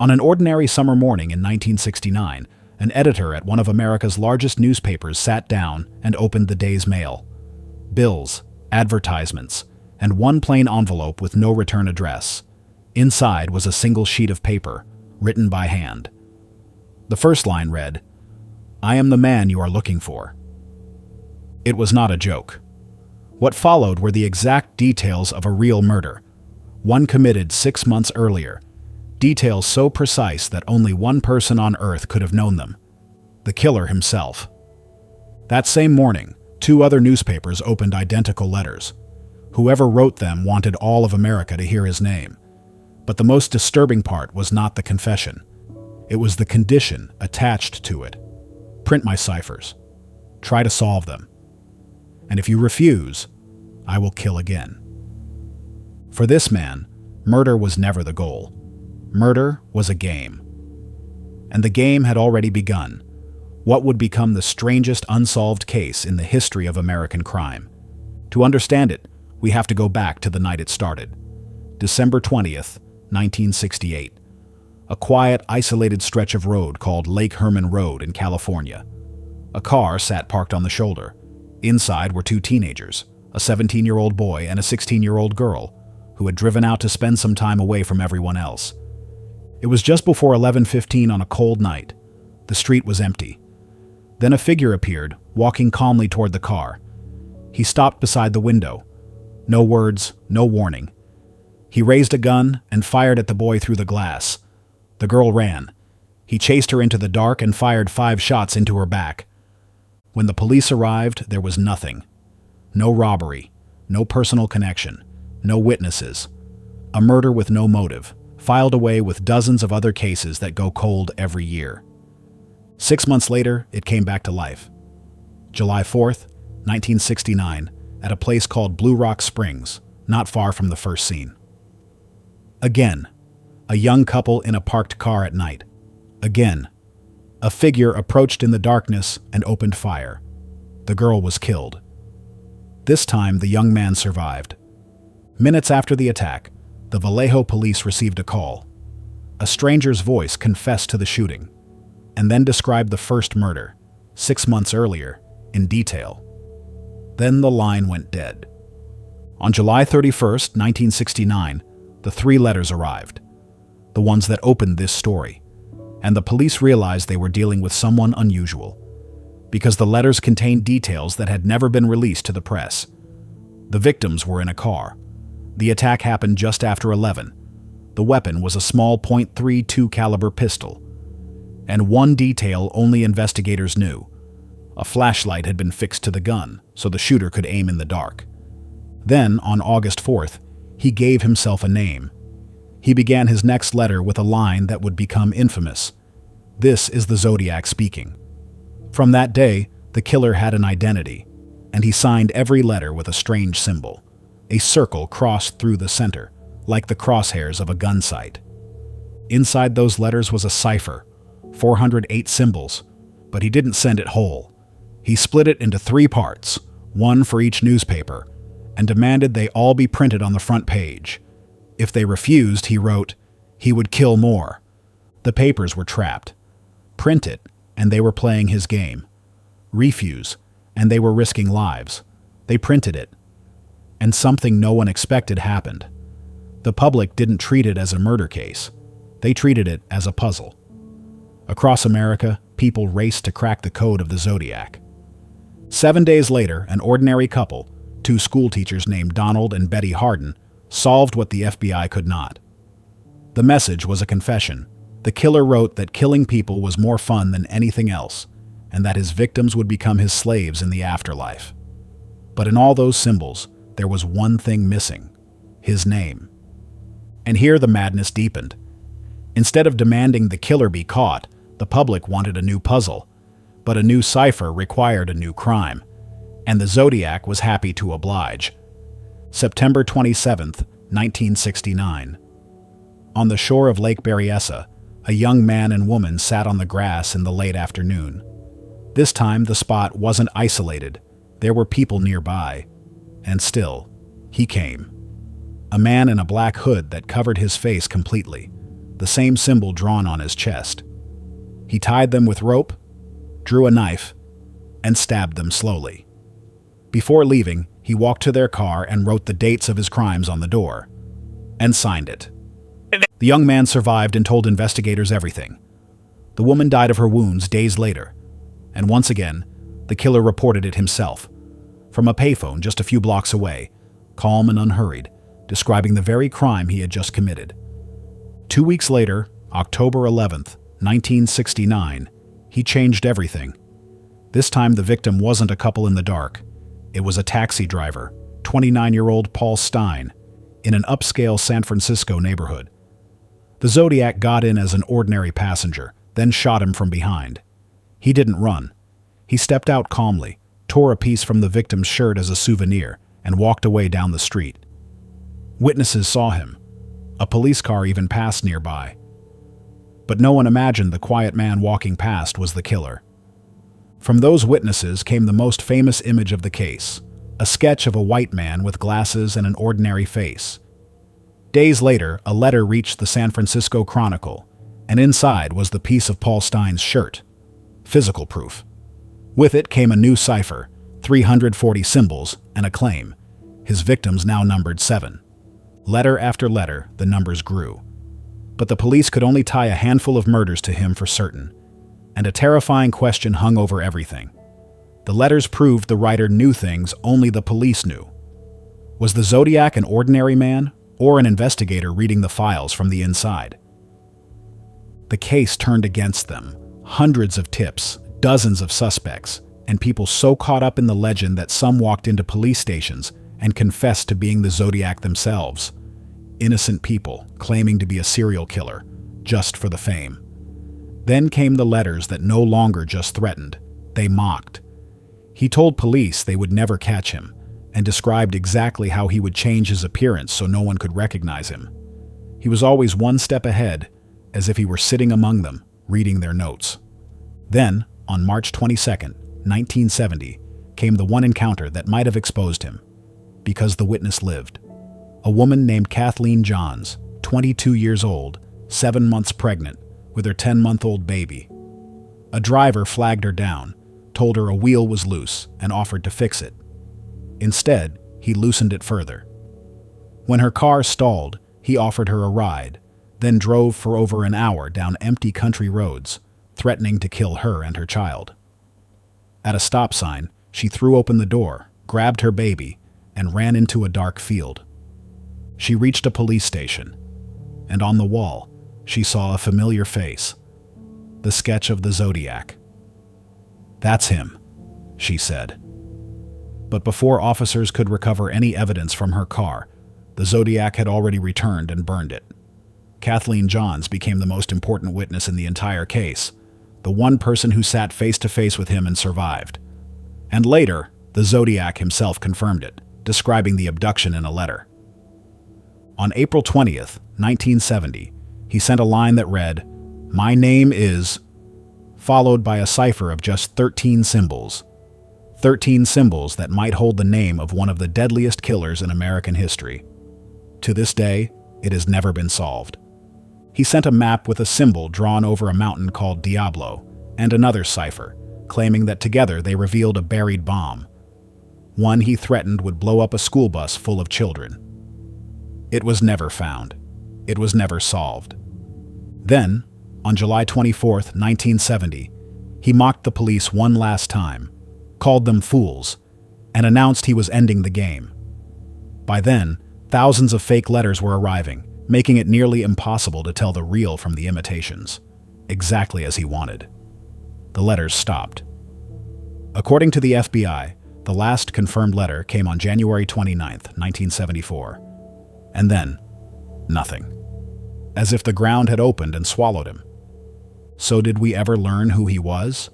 On an ordinary summer morning in 1969, an editor at one of America's largest newspapers sat down and opened the day's mail. Bills, advertisements, and one plain envelope with no return address. Inside was a single sheet of paper, written by hand. The first line read, "I am the man you are looking for." It was not a joke. What followed were the exact details of a real murder, one committed 6 months earlier, details so precise that only one person on Earth could have known them: the killer himself. That same morning, 2 other newspapers opened identical letters. Whoever wrote them wanted all of America to hear his name. But the most disturbing part was not the confession. It was the condition attached to it. Print my ciphers. Try to solve them. And if you refuse, I will kill again. For this man, murder was never the goal. Murder was a game. And the game had already begun. What would become the strangest unsolved case in the history of American crime? To understand it, we have to go back to the night it started. December 20th, 1968. A quiet, isolated stretch of road called Lake Herman Road in California. A car sat parked on the shoulder. Inside were 2 teenagers, a 17-year-old boy and a 16-year-old girl, who had driven out to spend some time away from everyone else. It was just before 11:15 on a cold night. The street was empty. Then a figure appeared, walking calmly toward the car. He stopped beside the window. No words, no warning. He raised a gun and fired at the boy through the glass. The girl ran. He chased her into the dark and fired 5 shots into her back. When the police arrived, there was nothing. No robbery, no personal connection, no witnesses. A murder with no motive, filed away with dozens of other cases that go cold every year. 6 months later, it came back to life. July 4th, 1969, at a place called Blue Rock Springs, not far from the first scene. Again, a young couple in a parked car at night. Again, a figure approached in the darkness and opened fire. The girl was killed. This time, the young man survived. Minutes after the attack, the Vallejo police received a call. A stranger's voice confessed to the shooting, and then described the first murder, 6 months earlier, in detail. Then the line went dead. On July 31st, 1969, the 3 letters arrived, the ones that opened this story, and the police realized they were dealing with someone unusual, because the letters contained details that had never been released to the press. The victims were in a car. The attack happened just after 11. The weapon was a small .32 caliber pistol. And one detail only investigators knew. A flashlight had been fixed to the gun, so the shooter could aim in the dark. Then, on August 4th, he gave himself a name. He began his next letter with a line that would become infamous. "This is the Zodiac speaking." From that day, the killer had an identity, and he signed every letter with a strange symbol. A circle crossed through the center, like the crosshairs of a gun sight. Inside those letters was a cipher, 408 symbols, but he didn't send it whole. He split it into 3 parts, one for each newspaper, and demanded they all be printed on the front page. If they refused, he wrote, he would kill more. The papers were trapped. Print it, and they were playing his game. Refuse, and they were risking lives. They printed it. And something no one expected happened. The public didn't treat it as a murder case. They treated it as a puzzle. Across America, people raced to crack the code of the Zodiac. 7 days later, an ordinary couple, 2 schoolteachers named Donald and Betty Hardin, solved what the FBI could not. The message was a confession. The killer wrote that killing people was more fun than anything else, and that his victims would become his slaves in the afterlife. But in all those symbols, there was one thing missing: his name. And here the madness deepened. Instead of demanding the killer be caught, the public wanted a new puzzle. But a new cipher required a new crime, and the Zodiac was happy to oblige. September 27th, 1969. On the shore of Lake Berryessa, a young man and woman sat on the grass in the late afternoon. This time the spot wasn't isolated. There were people nearby. And still, he came. A man in a black hood that covered his face completely. the same symbol drawn on his chest. He tied them with rope, drew a knife, and stabbed them slowly. Before leaving, he walked to their car and wrote the dates of his crimes on the door, and signed it. The young man survived and told investigators everything. The woman died of her wounds days later, and once again, the killer reported it himself, from a payphone just a few blocks away, calm and unhurried, describing the very crime he had just committed. 2 weeks later, October 11th, 1969, he changed everything. This time the victim wasn't a couple in the dark. It was a taxi driver, 29-year-old Paul Stein, in an upscale San Francisco neighborhood. The Zodiac got in as an ordinary passenger, then shot him from behind. He didn't run. He stepped out calmly, tore a piece from the victim's shirt as a souvenir, and walked away down the street. Witnesses saw him. A police car even passed nearby. But no one imagined the quiet man walking past was the killer. From those witnesses came the most famous image of the case, a sketch of a white man with glasses and an ordinary face. Days later, a letter reached the San Francisco Chronicle, and inside was the piece of Paul Stein's shirt. Physical proof. With it came a new cipher, 340 symbols, and a claim. His victims now numbered 7. Letter after letter, the numbers grew. But the police could only tie a handful of murders to him for certain, and a terrifying question hung over everything. The letters proved the writer knew things only the police knew. Was the Zodiac an ordinary man, or an investigator reading the files from the inside? The case turned against them. Hundreds of tips, dozens of suspects, and people so caught up in the legend that some walked into police stations and confessed to being the Zodiac themselves. Innocent people claiming to be a serial killer, just for the fame. Then came the letters that no longer just threatened, they mocked. He told police they would never catch him, and described exactly how he would change his appearance so no one could recognize him. He was always one step ahead, as if he were sitting among them, reading their notes. Then, on March 22nd, 1970, came the one encounter that might have exposed him, because the witness lived. A woman named Kathleen Johns, 22 years old, 7 months pregnant, with her 10-month-old baby. A driver flagged her down, told her a wheel was loose, and offered to fix it. Instead, he loosened it further. When her car stalled, he offered her a ride, then drove for over an hour down empty country roads, threatening to kill her and her child. At a stop sign, she threw open the door, grabbed her baby, and ran into a dark field. She reached a police station, and on the wall, she saw a familiar face, the sketch of the Zodiac. "That's him," she said. But before officers could recover any evidence from her car, the Zodiac had already returned and burned it. Kathleen Johns became the most important witness in the entire case, the one person who sat face to face with him and survived. And later, the Zodiac himself confirmed it, describing the abduction in a letter. On April 20th, 1970, he sent a line that read, "My name is," followed by a cipher of just 13 symbols. 13 symbols that might hold the name of one of the deadliest killers in American history. To this day, it has never been solved. He sent a map with a symbol drawn over a mountain called Diablo, and another cipher, claiming that together they revealed a buried bomb. One he threatened would blow up a school bus full of children. It was never found. It was never solved. Then, on July 24th, 1970, he mocked the police one last time, called them fools, and announced he was ending the game. By then, thousands of fake letters were arriving, making it nearly impossible to tell the real from the imitations, exactly as he wanted. The letters stopped. According to the FBI, the last confirmed letter came on January 29th, 1974. And then, nothing. As if the ground had opened and swallowed him. So did we ever learn who he was?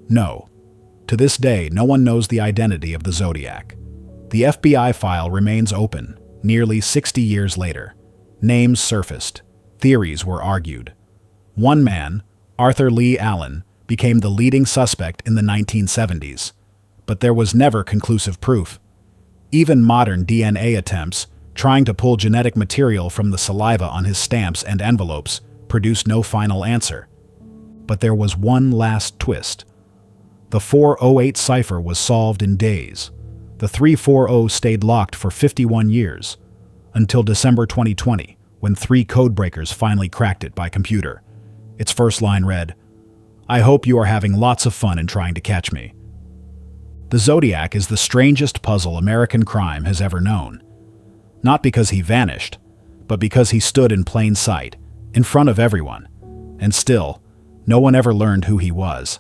No. To this day, no one knows the identity of the Zodiac. The FBI file remains open, nearly 60 years later. Names surfaced. Theories were argued. One man, Arthur Lee Allen, became the leading suspect in the 1970s. But there was never conclusive proof. Even modern DNA attempts, trying to pull genetic material from the saliva on his stamps and envelopes, produced no final answer. But there was one last twist. The 408 cipher was solved in days. The 340 stayed locked for 51 years, until December 2020, when 3 codebreakers finally cracked it by computer. Its first line read, "I hope you are having lots of fun in trying to catch me." The Zodiac is the strangest puzzle American crime has ever known. Not because he vanished, but because he stood in plain sight, in front of everyone. And still, no one ever learned who he was.